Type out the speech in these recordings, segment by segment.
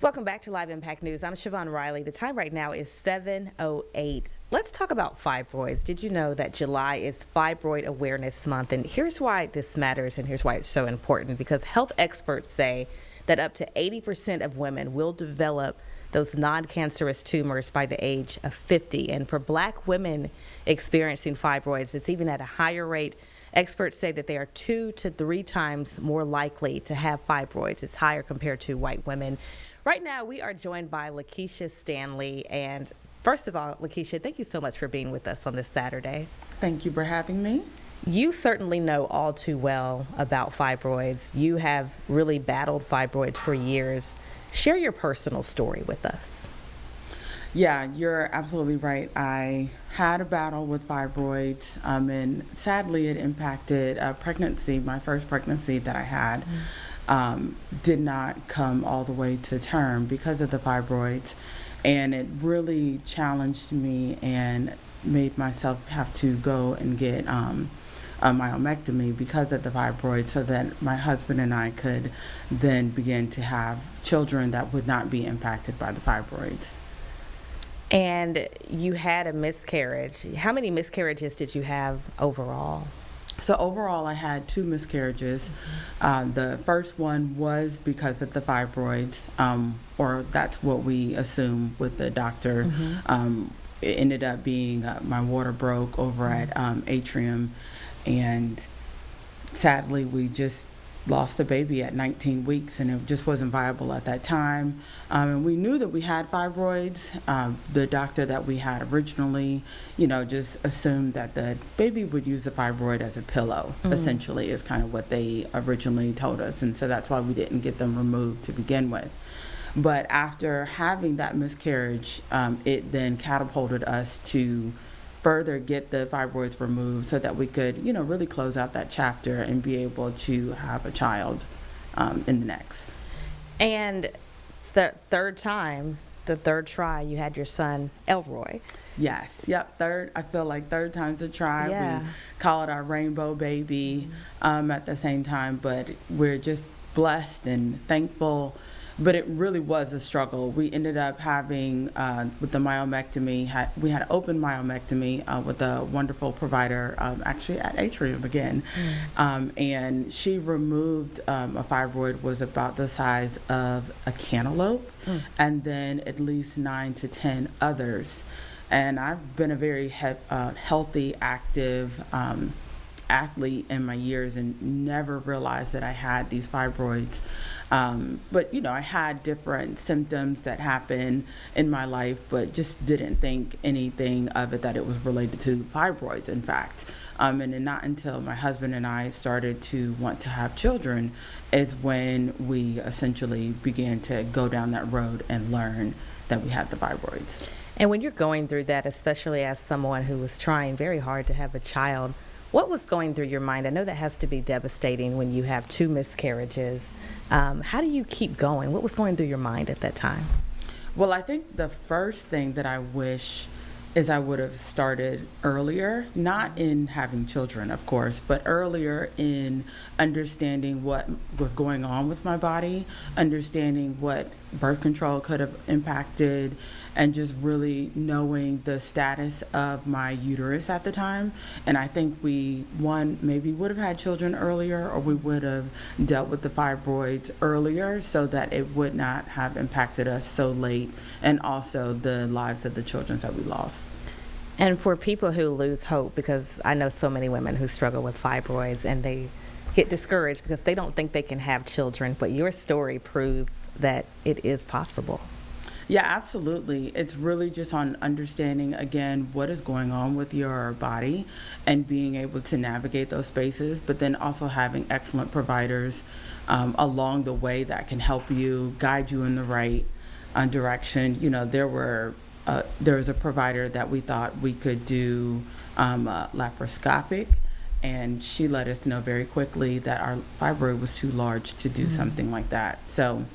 Welcome back to Live Impact News. I'm Siobhan Riley. The time right now is 7:08. Let's talk about fibroids. Did you know that July is Fibroid Awareness Month? And here's why this matters and here's why it's so important. Because health experts say that up to 80% of women will develop those non-cancerous tumors by the age of 50. And for Black women experiencing fibroids, it's even at a higher rate. Experts say that they are 2 to 3 times more likely to have fibroids. It's higher compared to white women. Right now, we are joined by Lakeisha Stanley. And first of all, Lakeisha, thank you so much for being with us on this Saturday. Thank you for having me. You certainly know all too well about fibroids. You have really battled fibroids for years. Share your personal story with us. Yeah, you're absolutely right. I had a battle with fibroids, and sadly, it impacted pregnancy. My first pregnancy that I had did not come all the way to term because of the fibroids, and it really challenged me and made myself have to go and get a myomectomy because of the fibroids, so that my husband and I could then begin to have children that would not be impacted by the fibroids. And you had a miscarriage. How many miscarriages did you have overall? So overall, I had 2 miscarriages. The first one was because of the fibroids, or that's what we assume with the doctor. It ended up being my water broke over at Atrium, and sadly, we just lost the baby at 19 weeks, and it just wasn't viable at that time. And we knew that we had fibroids. The doctor that we had originally, just assumed that the baby would use the fibroid as a pillow, essentially, is kind of what they originally told us. And so that's why we didn't get them removed to begin with. But after having that miscarriage, it then catapulted us to further get the fibroids removed so that we could, really close out that chapter and be able to have a child in the next. And the third try, you had your son, Elroy. Yes, yep, I feel like third time's a try. Yeah. We call it our rainbow baby at the same time, but we're just blessed and thankful. But it really was a struggle. We ended up having, with the myomectomy, we had an open myomectomy with a wonderful provider, actually at Atrium again. And she removed a fibroid was about the size of a cantaloupe, and then at least 9 to 10 others. And I've been a very healthy, active athlete in my years and never realized that I had these fibroids. But I had different symptoms that happened in my life, but just didn't think anything of it that it was related to fibroids, in fact. And then not until my husband and I started to want to have children is when we essentially began to go down that road and learn that we had the fibroids. And when you're going through that, especially as someone who was trying very hard to have a child, what was going through your mind? I know that has to be devastating when you have 2 miscarriages. How do you keep going? What was going through your mind at that time? Well, I think the first thing that I wish is I would have started earlier, not in having children, of course, but earlier in understanding what was going on with my body, understanding what birth control could have impacted, and just really knowing the status of my uterus at the time. And I think maybe would have had children earlier, or we would have dealt with the fibroids earlier so that it would not have impacted us so late, and also the lives of the children that we lost. And for people who lose hope, because I know so many women who struggle with fibroids and they get discouraged because they don't think they can have children, but your story proves that it is possible. Yeah, absolutely. It's really just on understanding, again, what is going on with your body and being able to navigate those spaces, but then also having excellent providers along the way that can help you, guide you in the right direction. There was a provider that we thought we could do laparoscopic, and she let us know very quickly that our fibroid was too large to do something like that. So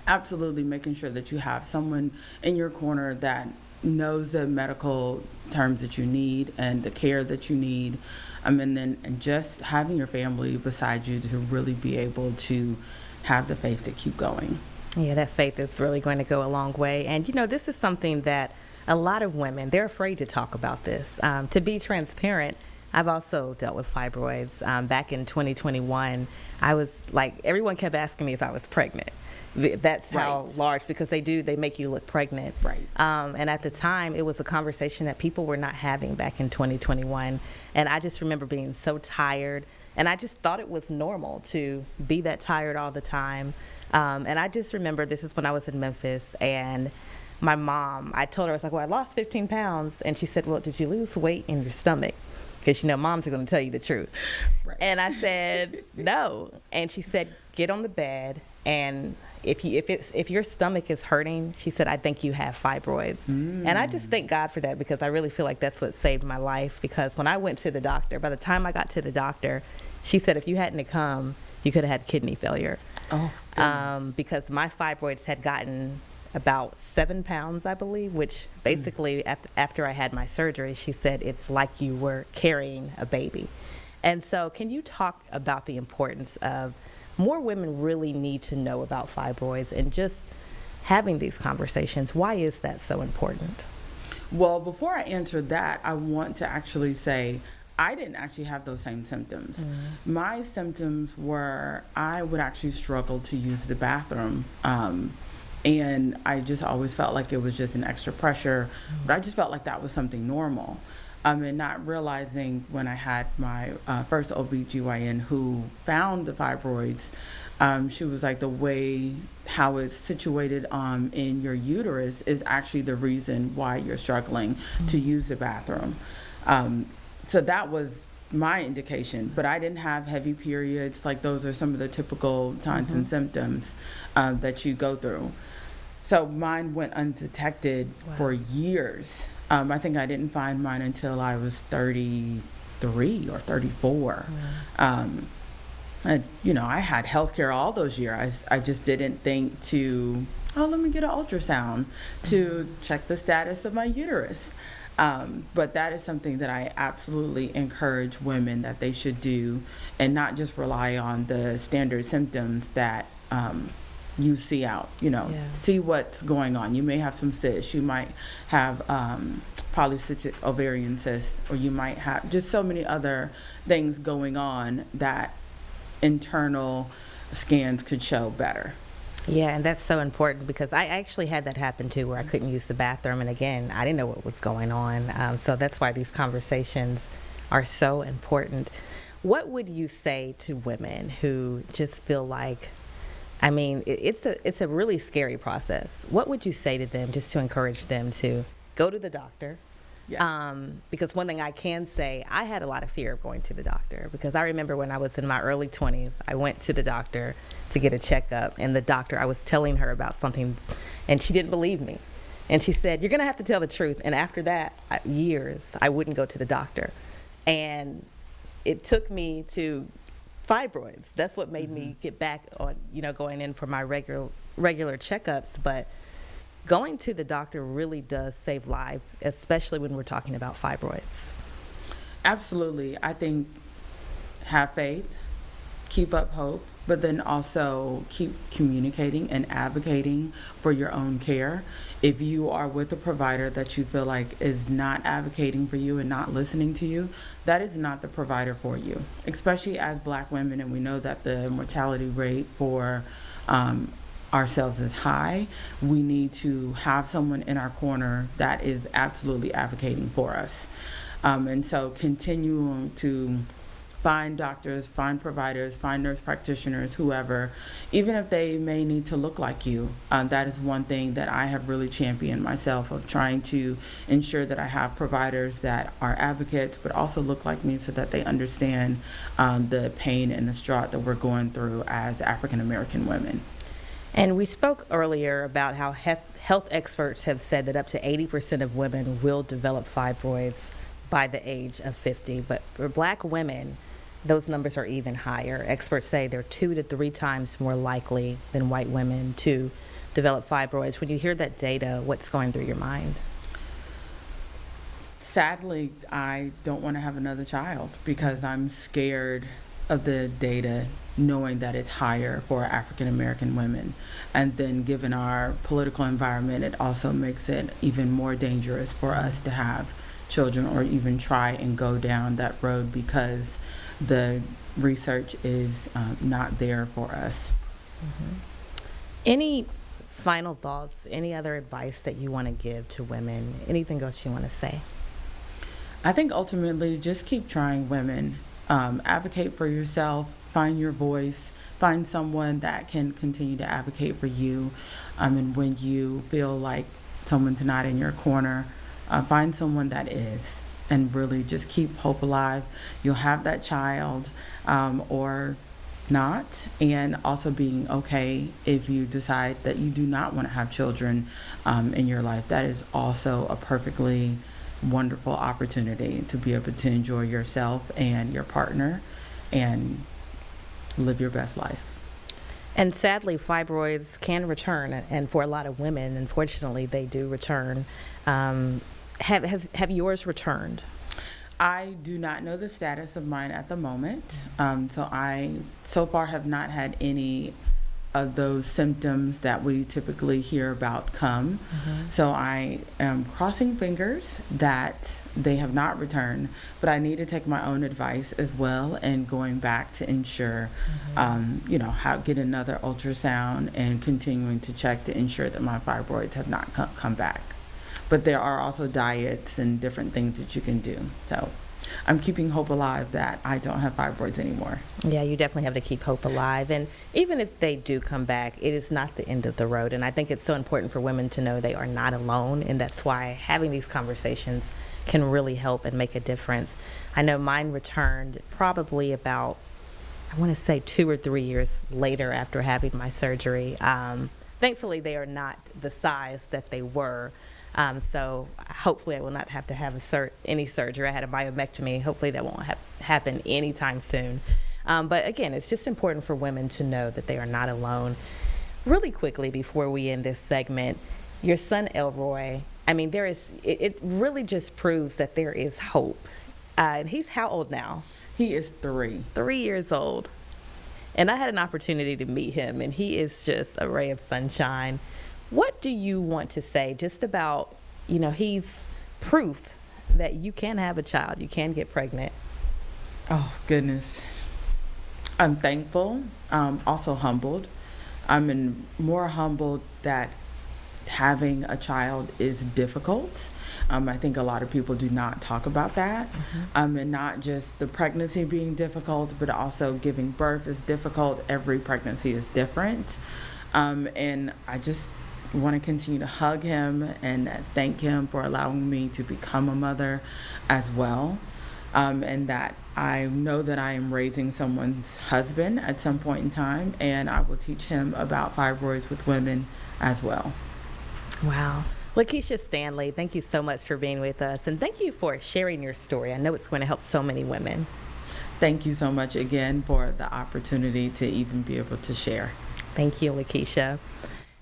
absolutely making sure that you have someone in your corner that knows the medical terms that you need and the care that you need, and just having your family beside you to really be able to have the faith to keep going. Yeah, that faith is really going to go a long way. And, this is something that a lot of women, they're afraid to talk about this. To be transparent, I've also dealt with fibroids. Back in 2021, I was like, everyone kept asking me if I was pregnant. That's how Right. large, because they make you look pregnant. Right. And at the time, it was a conversation that people were not having back in 2021. And I just remember being so tired. And I just thought it was normal to be that tired all the time. And I just remember, this is when I was in Memphis, and my mom, I told her, I was like, well, I lost 15 pounds. And she said, well, did you lose weight in your stomach? Because, moms are going to tell you the truth. Right. And I said, no. And she said, get on the bed. And if your stomach is hurting, she said, I think you have fibroids. And I just thank God for that, because I really feel like that's what saved my life. Because when I went to the doctor, by the time I got to the doctor, she said, if you hadn't have come, you could have had kidney failure. Oh, Because my fibroids had gotten about 7 pounds, I believe, which basically after I had my surgery, she said, it's like you were carrying a baby. And so can you talk about the importance of more women really need to know about fibroids and just having these conversations? Why is that so important? Well, before I answer that, I want to actually say I didn't actually have those same symptoms. My symptoms were I would actually struggle to use the bathroom. And I just always felt like it was just an extra pressure, but I just felt like that was something normal. And not realizing when I had my first OBGYN who found the fibroids, she was like, the way how it's situated in your uterus is actually the reason why you're struggling to use the bathroom. So that was my indication, but I didn't have heavy periods. Like, those are some of the typical signs and symptoms that you go through. So mine went undetected for years. I think I didn't find mine until I was 33 or 34. And, I had healthcare all those years. I just didn't think let me get an ultrasound to check the status of my uterus. But that is something that I absolutely encourage women that they should do, and not just rely on the standard symptoms that you see out, see what's going on. You may have some cysts, you might have polycystic ovarian cysts, or you might have just so many other things going on that internal scans could show better. Yeah, and that's so important, because I actually had that happen too, where I couldn't use the bathroom. And again, I didn't know what was going on. So that's why these conversations are so important. What would you say to women who just feel like, it's a really scary process. What would you say to them just to encourage them to go to the doctor? Yeah. Because one thing I can say, I had a lot of fear of going to the doctor, because I remember when I was in my early 20s, I went to the doctor to get a checkup, and the doctor, I was telling her about something, and she didn't believe me. And she said, you're going to have to tell the truth. And after that, years, I wouldn't go to the doctor. And it took me to fibroids. That's what made me get back on, going in for my regular checkups. But going to the doctor really does save lives, especially when we're talking about fibroids. Absolutely. I think have faith, keep up hope, but then also keep communicating and advocating for your own care. If you are with a provider that you feel like is not advocating for you and not listening to you, that is not the provider for you, especially as Black women. And we know that the mortality rate for ourselves is high. We need to have someone in our corner that is absolutely advocating for us. And so continue to find doctors, find providers, find nurse practitioners, whoever, even if they may need to look like you. That is one thing that I have really championed myself, of trying to ensure that I have providers that are advocates, but also look like me, so that they understand the pain and the struggle that we're going through as African American women. And we spoke earlier about how health experts have said that up to 80% of women will develop fibroids by the age of 50. But for Black women, those numbers are even higher. Experts say they're 2 to 3 times more likely than white women to develop fibroids. When you hear that data, what's going through your mind? Sadly, I don't want to have another child, because I'm scared of the data knowing that it's higher for African American women. And then given our political environment, it also makes it even more dangerous for us to have children or even try and go down that road because the research is not there for us. Any final thoughts, any other advice that you want to give to women? Anything else you want to say? I think ultimately just keep trying, women. Advocate for yourself, find your voice, find someone that can continue to advocate for you. And when you feel like someone's not in your corner, find someone that is, and really just keep hope alive. You'll have that child or not, and also being okay if you decide that you do not want to have children in your life. That is also a perfectly wonderful opportunity to be able to enjoy yourself and your partner and live your best life. And sadly, fibroids can return, and for a lot of women, unfortunately, they do return. Have yours returned? I do not know the status of mine at the moment, so I so far have not had any of those symptoms that we typically hear about come. So I am crossing fingers that they have not returned, but I need to take my own advice as well and going back to ensure, get another ultrasound and continuing to check to ensure that my fibroids have not come back. But there are also diets and different things that you can do. So I'm keeping hope alive that I don't have fibroids anymore. Yeah, you definitely have to keep hope alive. And even if they do come back, it is not the end of the road. And I think it's so important for women to know they are not alone. And that's why having these conversations can really help and make a difference. I know mine returned probably about, I want to say 2 or 3 years later after having my surgery. Thankfully, they are not the size that they were. So hopefully I will not have to have any surgery. I had a myomectomy. Hopefully that won't happen anytime soon. But again, it's just important for women to know that they are not alone. Really quickly before we end this segment, your son Elroy, I mean, it really just proves that there is hope. And he's how old now? He is 3. 3 years old. And I had an opportunity to meet him, and he is just a ray of sunshine. What do you want to say just about, he's proof that you can have a child, you can get pregnant? Oh, goodness. I'm thankful, also humbled. I'm more humbled that having a child is difficult. I think a lot of people do not talk about that. And not just the pregnancy being difficult, but also giving birth is difficult. Every pregnancy is different. And I just want to continue to hug him and thank him for allowing me to become a mother as well. And that I know that I am raising someone's husband at some point in time, and I will teach him about fibroids with women as well. Wow. Lakeisha Stanley, thank you so much for being with us, and thank you for sharing your story. I know it's going to help so many women. Thank you so much again for the opportunity to even be able to share. Thank you, Lakeisha.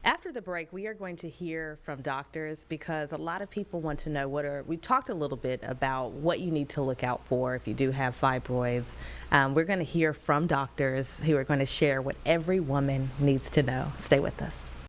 After the break, we are going to hear from doctors because a lot of people want to know we talked a little bit about what you need to look out for if you do have fibroids. We're going to hear from doctors who are going to share what every woman needs to know. Stay with us.